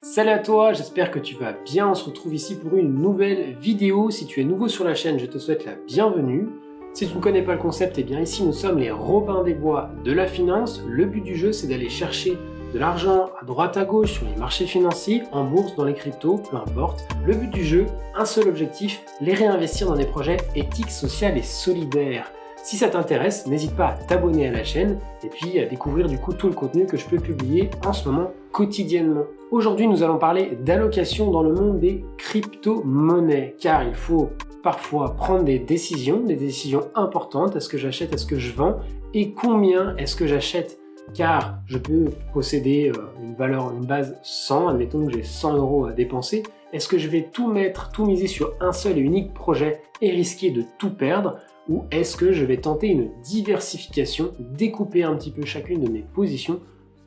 Salut à toi, j'espère que tu vas bien. On se retrouve ici pour une nouvelle vidéo. Si tu es nouveau sur la chaîne, je te souhaite la bienvenue. Si tu ne connais pas le concept, eh bien ici nous sommes les Robins des Bois de la finance. Le but du jeu, c'est d'aller chercher de l'argent à droite à gauche sur les marchés financiers, en bourse, dans les cryptos, peu importe. Le but du jeu, un seul objectif, les réinvestir dans des projets éthiques, sociaux et solidaires. Si ça t'intéresse, n'hésite pas à t'abonner à la chaîne et puis à découvrir du coup tout le contenu que je peux publier en ce moment quotidiennement. Aujourd'hui, nous allons parler d'allocation dans le monde des crypto-monnaies, car il faut parfois prendre des décisions importantes. Est-ce que j'achète, est-ce que je vends et combien est-ce que j'achète? Car je peux posséder une base 100, admettons que j'ai 100 € à dépenser. Est-ce que je vais tout miser sur un seul et unique projet et risquer de tout perdre? Ou est-ce que je vais tenter une diversification, découper un petit peu chacune de mes positions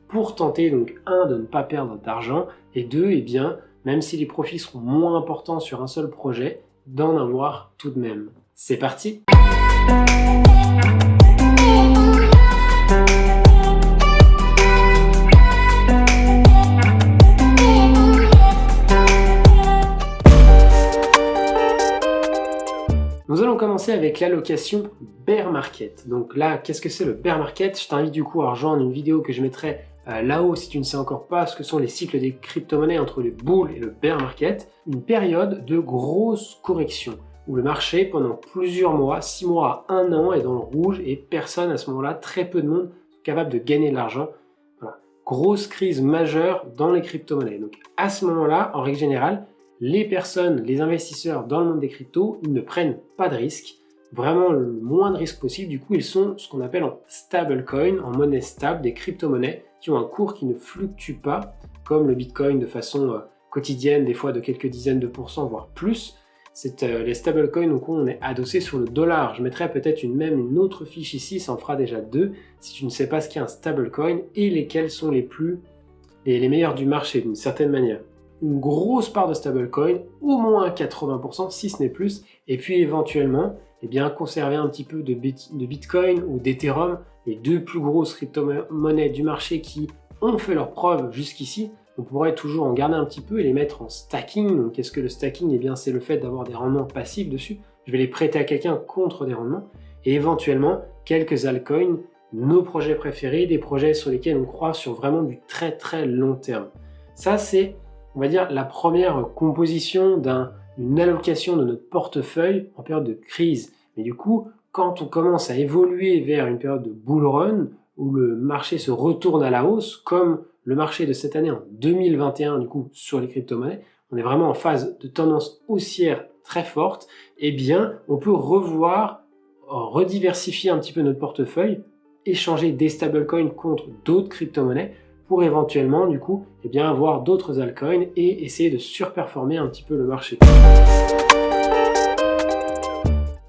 pour tenter donc de ne pas perdre d'argent et eh bien, même si les profits seront moins importants sur un seul projet, d'en avoir tout de même. C'est parti! Nous allons commencer avec l'allocation bear market. Donc là, qu'est-ce que c'est le bear market? Je t'invite du coup à rejoindre une vidéo que je mettrai là-haut si tu ne sais encore pas ce que sont les cycles des crypto-monnaies entre le bull et le bear market. Une période de grosse correction où le marché pendant plusieurs mois, 6 mois à 1 an est dans le rouge et personne à ce moment-là, très peu de monde sont capables de gagner de l'argent. Voilà. Grosse crise majeure dans les crypto-monnaies. Donc à ce moment-là, en règle générale, les personnes, les investisseurs dans le monde des cryptos, ils ne prennent pas de risques, vraiment le moins de risques possible. Du coup, ils sont ce qu'on appelle en stablecoin, en monnaie stable, des crypto-monnaies qui ont un cours qui ne fluctue pas, comme le Bitcoin de façon quotidienne, des fois de quelques dizaines de pourcents, voire plus. Les stablecoins, donc on est adossé sur le dollar. Je mettrai peut-être une autre fiche ici, ça en fera déjà 2, si tu ne sais pas ce qu'est un stablecoin et lesquels sont les meilleurs du marché d'une certaine manière. Une grosse part de stablecoin, au moins 80%, si ce n'est plus, et puis éventuellement, conserver un petit peu de Bitcoin ou d'Ethereum, les deux plus grosses crypto-monnaies du marché qui ont fait leurs preuves jusqu'ici. On pourrait toujours en garder un petit peu et les mettre en stacking. Donc, qu'est-ce que le stacking? C'est le fait d'avoir des rendements passifs dessus. Je vais les prêter à quelqu'un contre des rendements, et éventuellement quelques altcoins, nos projets préférés, des projets sur lesquels on croit sur vraiment du très très long terme. Ça, c'est on va dire la première composition d'une allocation de notre portefeuille en période de crise. Mais du coup, quand on commence à évoluer vers une période de bull run, où le marché se retourne à la hausse, comme le marché de cette année en 2021, du coup, sur les crypto-monnaies, on est vraiment en phase de tendance haussière très forte, on peut rediversifier un petit peu notre portefeuille, échanger des stablecoins contre d'autres crypto-monnaies, pour éventuellement du coup avoir d'autres altcoins et essayer de surperformer un petit peu le marché.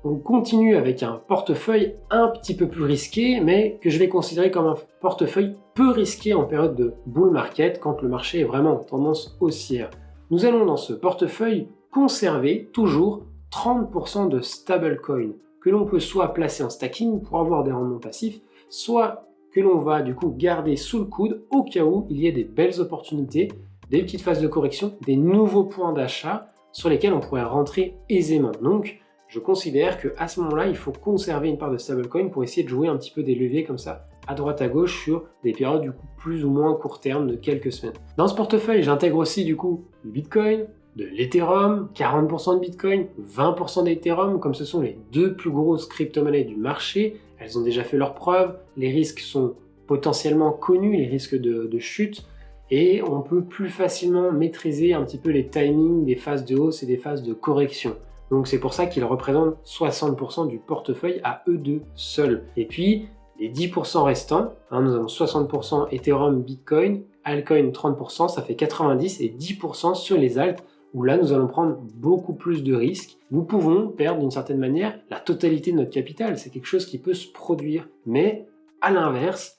On continue avec un portefeuille un petit peu plus risqué, mais que je vais considérer comme un portefeuille peu risqué en période de bull market, quand le marché est vraiment en tendance haussière. Nous allons dans ce portefeuille conserver toujours 30% de stablecoin que l'on peut soit placer en stacking pour avoir des rendements passifs, soit que l'on va du coup garder sous le coude au cas où il y ait des belles opportunités, des petites phases de correction, des nouveaux points d'achat sur lesquels on pourrait rentrer aisément. Donc, je considère qu'à ce moment-là, il faut conserver une part de stablecoin pour essayer de jouer un petit peu des leviers comme ça, à droite à gauche, sur des périodes du coup plus ou moins court terme de quelques semaines. Dans ce portefeuille, j'intègre aussi du coup du Bitcoin, de l'Ethereum, 40% de Bitcoin, 20% d'Ethereum, comme ce sont les deux plus grosses crypto-monnaies du marché. Elles ont déjà fait leurs preuves, les risques sont potentiellement connus, les risques de chute, et on peut plus facilement maîtriser un petit peu les timings des phases de hausse et des phases de correction. Donc c'est pour ça qu'ils représentent 60% du portefeuille à eux deux seuls. Et puis les 10% restants, nous avons 60% Ethereum, Bitcoin, altcoin 30%, ça fait 90%, et 10% sur les alts, où là nous allons prendre beaucoup plus de risques. Nous pouvons perdre d'une certaine manière la totalité de notre capital, c'est quelque chose qui peut se produire. Mais à l'inverse,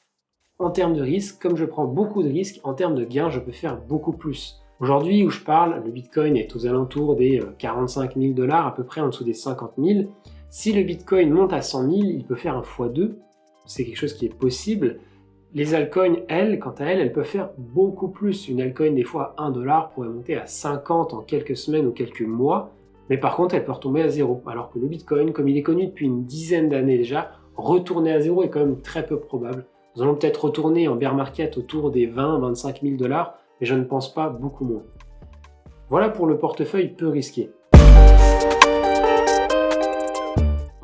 en termes de risque, comme je prends beaucoup de risques, en termes de gains, je peux faire beaucoup plus. Aujourd'hui où je parle, le Bitcoin est aux alentours des 45 000 $, à peu près en dessous des 50 000. Si le Bitcoin monte à 100 000, il peut faire un x2, c'est quelque chose qui est possible. Les altcoins, elles, quant à elles, elles peuvent faire beaucoup plus. Une altcoin, des fois, à 1 dollar pourrait monter à 50 en quelques semaines ou quelques mois, mais par contre, elle peut retomber à 0. Alors que le Bitcoin, comme il est connu depuis une dizaine d'années déjà, retourner à 0 est quand même très peu probable. Nous allons peut-être retourner en bear market autour des 20-25 000 dollars, mais je ne pense pas beaucoup moins. Voilà pour le portefeuille peu risqué.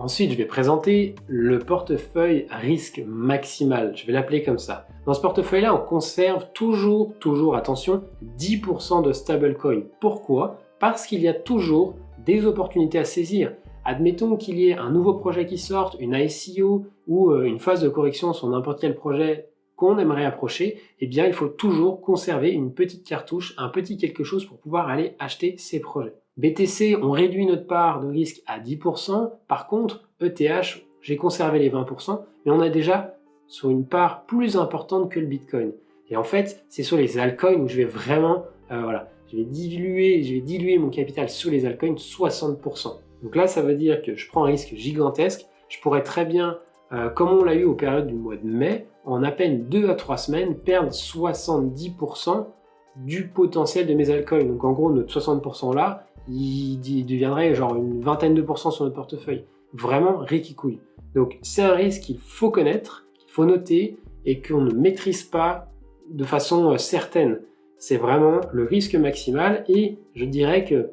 Ensuite, je vais présenter le portefeuille risque maximal. Je vais l'appeler comme ça. Dans ce portefeuille-là, on conserve toujours, attention, 10% de stablecoin. Pourquoi? Parce qu'il y a toujours des opportunités à saisir. Admettons qu'il y ait un nouveau projet qui sorte, une ICO ou une phase de correction sur n'importe quel projet qu'on aimerait approcher, eh bien il faut toujours conserver une petite cartouche, un petit quelque chose pour pouvoir aller acheter ces projets. BTC, on réduit notre part de risque à 10%. Par contre, ETH, j'ai conservé les 20%, mais on est déjà sur une part plus importante que le Bitcoin. Et en fait, c'est sur les altcoins où je vais vraiment, je vais diluer mon capital sur les altcoins 60%. Donc là, ça veut dire que je prends un risque gigantesque. Je pourrais très bien, comme on l'a eu aux périodes du mois de mai, en à peine 2 à 3 semaines, perdre 70% du potentiel de mes altcoins. Donc en gros, notre 60% là, il deviendrait genre une vingtaine de pourcents sur notre portefeuille. Vraiment riquicouille. Donc c'est un risque qu'il faut connaître, qu'il faut noter et qu'on ne maîtrise pas de façon certaine. C'est vraiment le risque maximal et je dirais que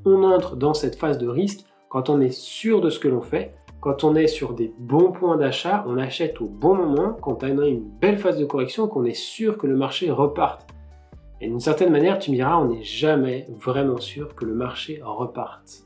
on entre dans cette phase de risque quand on est sûr de ce que l'on fait, quand on est sur des bons points d'achat, on achète au bon moment, quand on a une belle phase de correction, qu'on est sûr que le marché reparte. Et d'une certaine manière, tu me diras, on n'est jamais vraiment sûr que le marché reparte.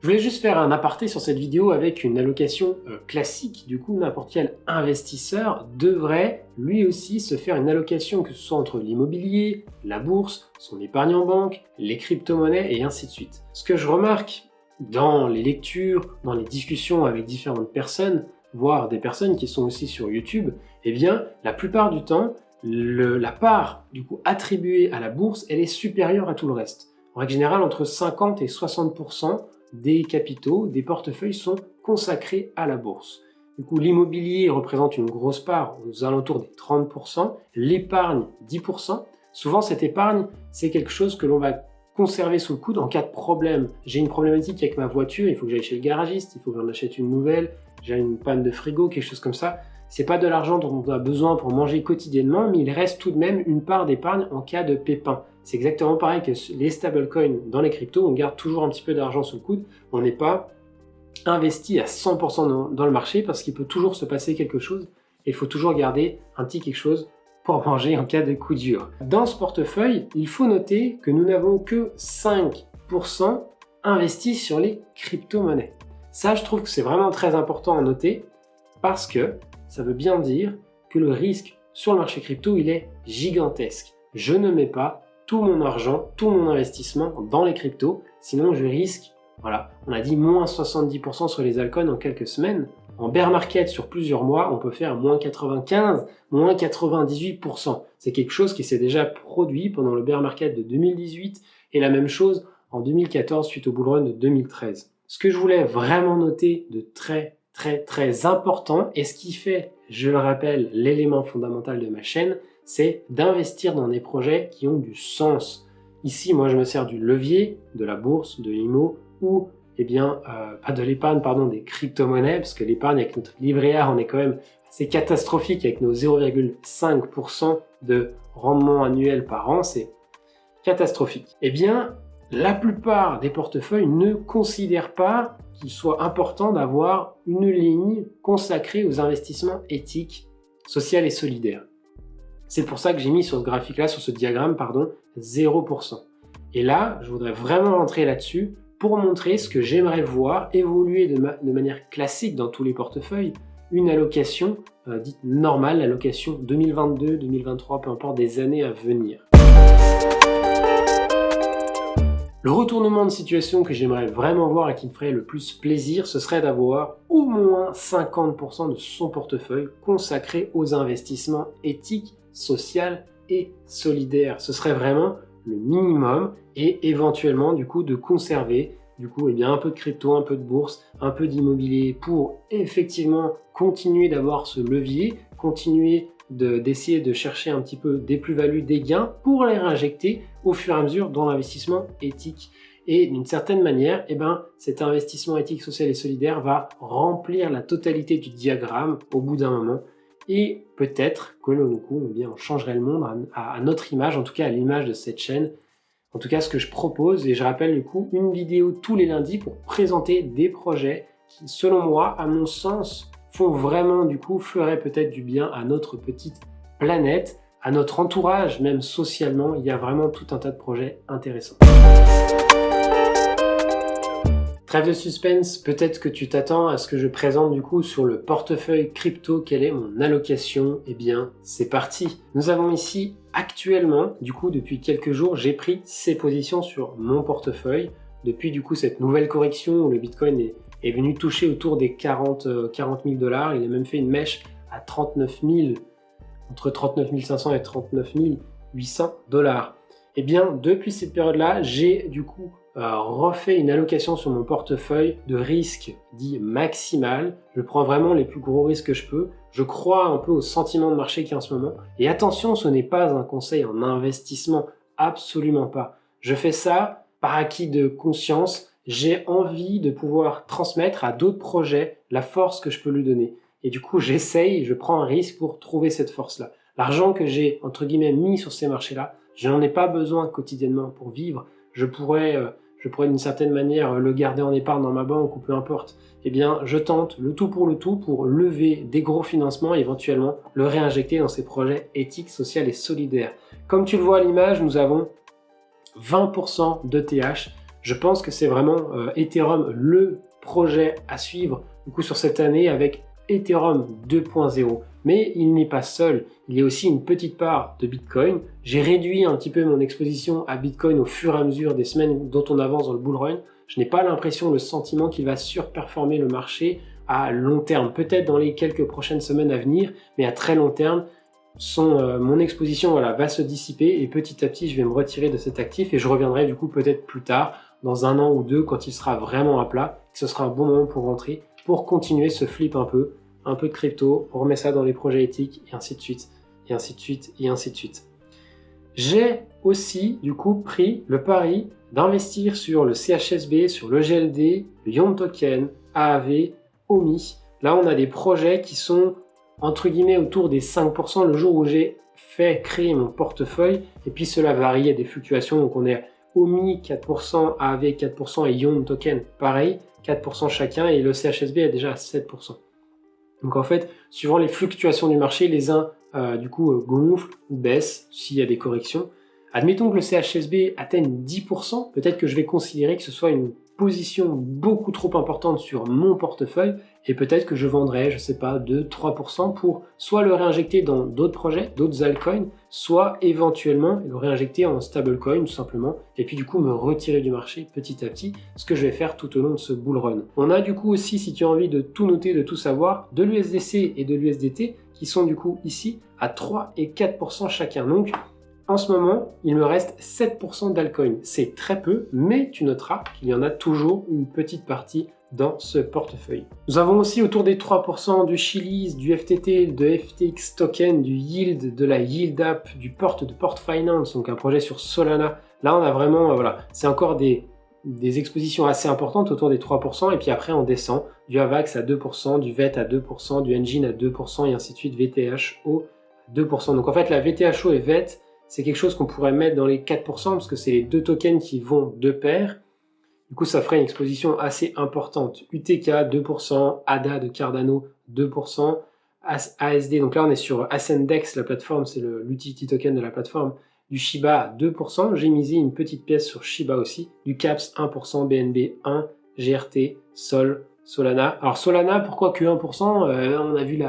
Je voulais juste faire un aparté sur cette vidéo avec une allocation classique. Du coup, n'importe quel investisseur devrait lui aussi se faire une allocation, que ce soit entre l'immobilier, la bourse, son épargne en banque, les crypto-monnaies et ainsi de suite. Ce que je remarque dans les lectures, dans les discussions avec différentes personnes, voire des personnes qui sont aussi sur YouTube, eh bien, la plupart du temps, la part du coup attribuée à la bourse, elle est supérieure à tout le reste. En règle générale, entre 50 et 60% des capitaux, des portefeuilles sont consacrés à la bourse. Du coup, l'immobilier représente une grosse part, aux alentours des 30%, l'épargne 10%. Souvent, cette épargne, c'est quelque chose que l'on va conserver sous le coude en cas de problème. J'ai une problématique avec ma voiture, il faut que j'aille chez le garagiste, il faut que j'en achète une nouvelle, j'ai une panne de frigo, quelque chose comme ça. C'est pas de l'argent dont on a besoin pour manger quotidiennement, mais il reste tout de même une part d'épargne en cas de pépin. C'est exactement pareil que les stablecoins dans les cryptos, on garde toujours un petit peu d'argent sous le coude, on n'est pas investi à 100% dans le marché parce qu'il peut toujours se passer quelque chose et il faut toujours garder un petit quelque chose pour manger en cas de coup dur. Dans ce portefeuille, il faut noter que nous n'avons que 5% investis sur les crypto-monnaies. Ça, je trouve que c'est vraiment très important à noter parce que ça veut bien dire que le risque sur le marché crypto, il est gigantesque. Je ne mets pas tout mon argent, tout mon investissement dans les cryptos, sinon je risque, voilà, on a dit moins 70% sur les altcoins en quelques semaines. En bear market sur plusieurs mois, on peut faire moins 95, moins 98%. C'est quelque chose qui s'est déjà produit pendant le bear market de 2018 et la même chose en 2014 suite au bull run de 2013. Ce que je voulais vraiment noter de très important et ce qui fait, je le rappelle, l'élément fondamental de ma chaîne, c'est d'investir dans des projets qui ont du sens. Ici, moi, je me sers du levier, de la bourse, de l'IMO ou pas de l'épargne, pardon, des crypto-monnaies, parce que l'épargne avec notre livret A, on est quand même assez catastrophique avec nos 0,5% de rendement annuel par an, c'est catastrophique. Eh bien, la plupart des portefeuilles ne considèrent pas qu'il soit important d'avoir une ligne consacrée aux investissements éthiques, sociaux et solidaires. C'est pour ça que j'ai mis sur ce graphique-là, sur ce diagramme, 0%. Et là, je voudrais vraiment rentrer là-dessus pour montrer ce que j'aimerais voir évoluer de manière classique dans tous les portefeuilles, une allocation dite normale, l'allocation 2022, 2023, peu importe, des années à venir. Le retournement de situation que j'aimerais vraiment voir et qui me ferait le plus plaisir, ce serait d'avoir au moins 50% de son portefeuille consacré aux investissements éthiques, sociaux et solidaires. Ce serait vraiment le minimum et éventuellement du coup de conserver du coup, eh bien, un peu de crypto, un peu de bourse, un peu d'immobilier pour effectivement continuer d'avoir ce levier, continuer d'essayer de chercher un petit peu des plus-values, des gains pour les réinjecter au fur et à mesure dans l'investissement éthique. Et d'une certaine manière, eh ben, cet investissement éthique, social et solidaire va remplir la totalité du diagramme au bout d'un moment. Et peut-être que eh bien, on changerait le monde à notre image, en tout cas à l'image de cette chaîne. En tout cas, ce que je propose, et je rappelle du coup, une vidéo tous les lundis pour présenter des projets qui, selon moi, à mon sens, font vraiment du coup, feraient peut-être du bien à notre petite planète, à notre entourage, même socialement. Il y a vraiment tout un tas de projets intéressants. Trêve de suspense, peut-être que tu t'attends à ce que je présente du coup sur le portefeuille crypto quelle est mon allocation. Eh bien, c'est parti. Nous avons ici actuellement, du coup depuis quelques jours, j'ai pris ces positions sur mon portefeuille. Depuis du coup cette nouvelle correction où le Bitcoin est venu toucher autour des 40 000 $, il a même fait une mèche à 39 000, entre 39 500 et 39 800 $. Eh bien, depuis cette période-là, j'ai du coup refait une allocation sur mon portefeuille de risque dit maximal. Je prends vraiment les plus gros risques que je peux. Je crois un peu au sentiment de marché qu'il y a en ce moment. Et attention, ce n'est pas un conseil en investissement, absolument pas. Je fais ça par acquis de conscience. J'ai envie de pouvoir transmettre à d'autres projets la force que je peux lui donner. Et du coup, je prends un risque pour trouver cette force-là. L'argent que j'ai, entre guillemets, mis sur ces marchés-là, je n'en ai pas besoin quotidiennement pour vivre. Je pourrais d'une certaine manière le garder en épargne dans ma banque ou peu importe. Eh bien, je tente le tout pour lever des gros financements et éventuellement le réinjecter dans ces projets éthiques, sociaux et solidaires. Comme tu le vois à l'image, nous avons 20% d'ETH. Je pense que c'est vraiment Ethereum le projet à suivre du coup sur cette année avec Ethereum 2.0. Mais il n'est pas seul, il y a aussi une petite part de Bitcoin. J'ai réduit un petit peu mon exposition à Bitcoin au fur et à mesure des semaines dont on avance dans le bull run. Je n'ai pas l'impression, le sentiment qu'il va surperformer le marché à long terme. Peut-être dans les quelques prochaines semaines à venir, mais à très long terme, mon exposition va se dissiper et petit à petit, je vais me retirer de cet actif et je reviendrai du coup peut-être plus tard, dans 1 an ou 2, quand il sera vraiment à plat. Ce sera un bon moment pour rentrer, pour continuer ce flip un peu de crypto, on remet ça dans les projets éthiques, et ainsi de suite, et ainsi de suite, et ainsi de suite. J'ai aussi, du coup, pris le pari d'investir sur le CHSB, sur le GLD, le Yon Token, AAV, OMI. Là, on a des projets qui sont, entre guillemets, autour des 5% le jour où j'ai fait créer mon portefeuille, et puis cela varie, il y a des fluctuations, donc on est OMI 4%, AAV 4% et Yon Token pareil, 4% chacun, et le CHSB est déjà à 7%. Donc en fait, suivant les fluctuations du marché, les uns gonflent ou baissent s'il y a des corrections. Admettons que le CHSB atteigne 10%, peut-être que je vais considérer que ce soit une position beaucoup trop importante sur mon portefeuille et peut-être que je vendrai, je sais pas, 2-3% pour soit le réinjecter dans d'autres projets, d'autres altcoins, soit éventuellement le réinjecter en stablecoin tout simplement et puis du coup me retirer du marché petit à petit, ce que je vais faire tout au long de ce bull run. On a du coup aussi, si tu as envie de tout noter, de tout savoir, de l'USDC et de l'USDT qui sont du coup ici à 3 et 4% chacun. Donc en ce moment, il me reste 7% d'altcoin. C'est très peu, mais tu noteras qu'il y en a toujours une petite partie dans ce portefeuille. Nous avons aussi autour des 3% du Chiliz, du FTT, de FTX Token, du Yield, de la Yield App, du Port de Port Finance, donc un projet sur Solana. Là, on a vraiment, c'est encore des expositions assez importantes autour des 3%, et puis après, on descend du AVAX à 2%, du VET à 2%, du Engine à 2%, et ainsi de suite, VTHO à 2%. Donc en fait, la VTHO et VET, c'est quelque chose qu'on pourrait mettre dans les 4% parce que c'est les deux tokens qui vont de pair. Du coup, ça ferait une exposition assez importante. UTK 2%, ADA de Cardano 2%, ASD, donc là on est sur Ascendex, la plateforme, c'est l'utility token de la plateforme, du Shiba 2%, j'ai misé une petite pièce sur Shiba aussi, du CAPS 1%, BNB 1, GRT, Sol, Solana. Alors Solana, pourquoi que 1%? On a vu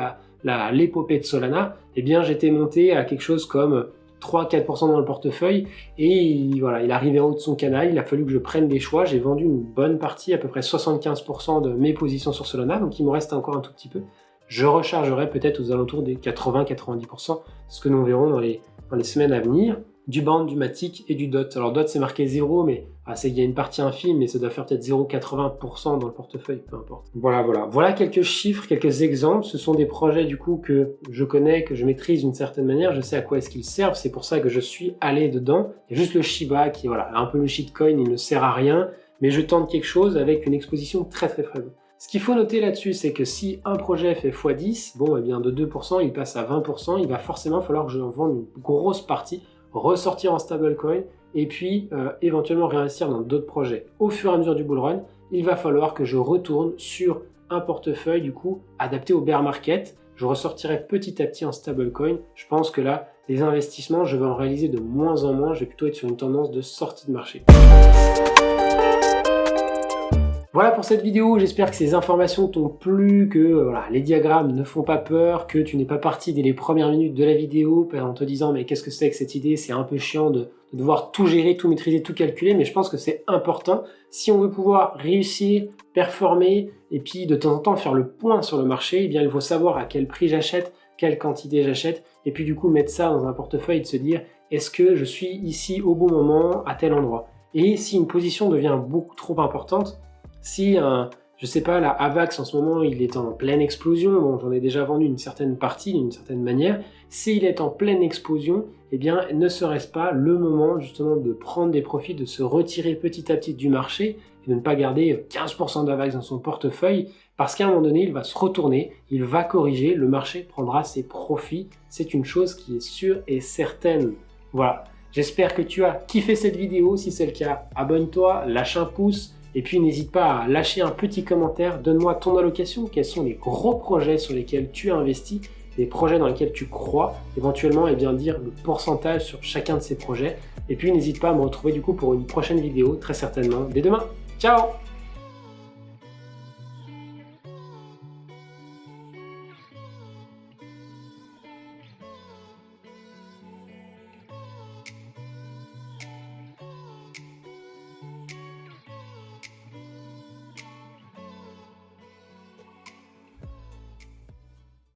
l'épopée de Solana, eh bien j'étais monté à quelque chose comme 3-4% dans le portefeuille et voilà, il est arrivé en haut de son canal, il a fallu que je prenne des choix, j'ai vendu une bonne partie, à peu près 75% de mes positions sur Solana, donc il me reste encore un tout petit peu. Je rechargerai peut-être aux alentours des 80-90%, ce que nous verrons dans les semaines à venir. du Band, du Matic et du DOT. Alors DOT c'est marqué 0, mais il y a une partie infime, mais ça doit faire peut-être 0,80% dans le portefeuille, peu importe. Voilà quelques chiffres, quelques exemples. Ce sont des projets du coup que je connais, que je maîtrise d'une certaine manière. Je sais à quoi est-ce qu'ils servent. C'est pour ça que je suis allé dedans. Il y a juste le Shiba qui est un peu le shitcoin, il ne sert à rien, mais je tente quelque chose avec une exposition très très faible. Ce qu'il faut noter là-dessus, c'est que si un projet fait x10, bon, eh bien de 2%, il passe à 20%, il va forcément falloir que je vende une grosse partie, ressortir en stablecoin, et puis éventuellement réinvestir dans d'autres projets. Au fur et à mesure du bull run, il va falloir que je retourne sur un portefeuille du coup adapté au bear market. Je ressortirai petit à petit en stablecoin. Je pense que là, les investissements, je vais en réaliser de moins en moins. Je vais plutôt être sur une tendance de sortie de marché. Voilà pour cette vidéo, j'espère que ces informations t'ont plu, que les diagrammes ne font pas peur, que tu n'es pas parti dès les premières minutes de la vidéo en te disant mais qu'est-ce que c'est que cette idée, c'est un peu chiant de devoir tout gérer, tout maîtriser, tout calculer, mais je pense que c'est important si on veut pouvoir réussir, performer et puis de temps en temps faire le point sur le marché, eh bien il faut savoir à quel prix j'achète, quelle quantité j'achète et puis du coup mettre ça dans un portefeuille et de se dire est-ce que je suis ici au bon moment, à tel endroit. Et si une position devient beaucoup trop importante, si, je sais pas, la AVAX en ce moment, il est en pleine explosion, bon, j'en ai déjà vendu une certaine partie, d'une certaine manière, s'il est en pleine explosion, eh bien, ne serait-ce pas le moment justement de prendre des profits, de se retirer petit à petit du marché et de ne pas garder 15% d'AVAX dans son portefeuille, parce qu'à un moment donné, il va se retourner, il va corriger, le marché prendra ses profits, c'est une chose qui est sûre et certaine. Voilà, j'espère que tu as kiffé cette vidéo, si c'est le cas, abonne-toi, lâche un pouce, et puis n'hésite pas à lâcher un petit commentaire, donne-moi ton allocation, quels sont les gros projets sur lesquels tu as investi, les projets dans lesquels tu crois, éventuellement dire le pourcentage sur chacun de ces projets. Et puis n'hésite pas à me retrouver du coup pour une prochaine vidéo, très certainement dès demain. Ciao!